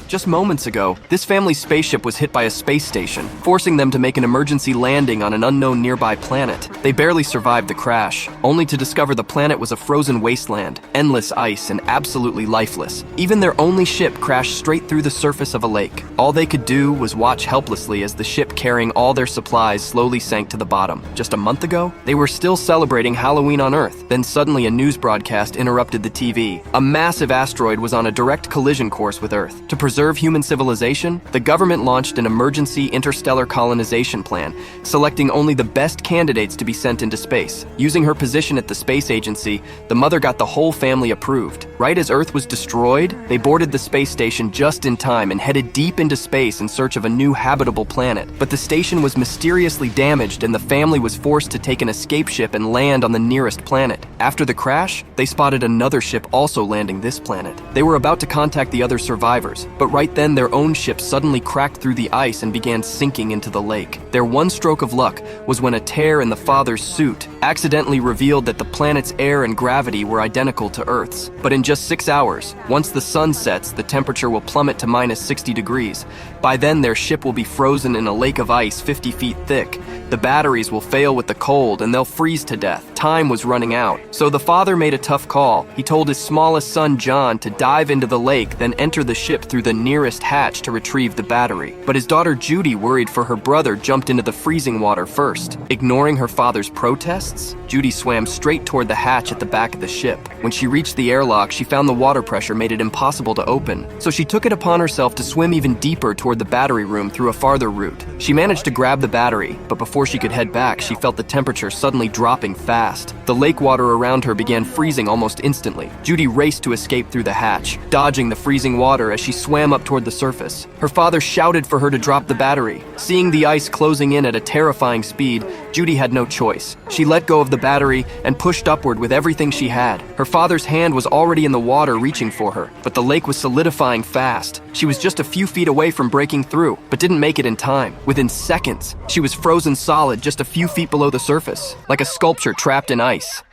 Just moments ago, this family's spaceship was hit by a space station, forcing them to make an emergency landing on an unknown nearby planet. They barely survived the crash, only to discover the planet was a frozen wasteland, endless ice, and absolutely lifeless. Even their only ship crashed straight through the surface of a lake. All they could do was watch helplessly as the ship carrying all their supplies slowly sank to the bottom. Just a month ago, they were still celebrating Halloween on Earth. Then suddenly a news broadcast interrupted the TV. A massive asteroid was on a direct collision course with Earth. To preserve human civilization, the government launched an emergency interstellar colonization plan, selecting only the best candidates to be sent into space. Using her position at the space agency, the mother got the whole family approved. Right as Earth was destroyed, they boarded the space station just in time and headed deep into space in search of a new habitable planet. But the station was mysteriously damaged and the family was forced to take an escape ship and land on the nearest planet. After the crash, they spotted another ship also landing this planet. They were about to contact the other survivors, but right then their own ship suddenly cracked through the ice and began sinking into the lake. Their one stroke of luck was when a tear in the father's suit accidentally revealed that the planet's air and gravity were identical to Earth's. But in just 6 hours, once the sun sets, the temperature will plummet to minus 60 degrees. By then, their ship will be frozen in a lake of ice 50 feet thick. The batteries will fail with the cold and they'll freeze to death. Time was running out. So the father made a tough call. He told his smallest son, John, to dive into the lake, then enter the ship through the nearest hatch to retrieve the battery. But his daughter Judy, worried for her brother, jumped into the freezing water first. Ignoring her father's protests, Judy swam straight toward the hatch at the back of the ship. When she reached the airlock, she found the water pressure made it impossible to open. So she took it upon herself to swim even deeper toward the battery room through a farther route. She managed to grab the battery, but before she could head back, she felt the temperature suddenly dropping fast. The lake water around her began freezing almost instantly. Judy raced to escape through the hatch, dodging the freezing water as she swam up toward the surface. Her father shouted for her to drop the battery. Seeing the ice closing in at a terrifying speed, Judy had no choice. She let go of the battery and pushed upward with everything she had. Her father's hand was already in the water reaching for her, but the lake was solidifying fast. She was just a few feet away from breaking through, but didn't make it in time. Within seconds, she was frozen solid just a few feet below the surface, like a sculpture trapped in ice.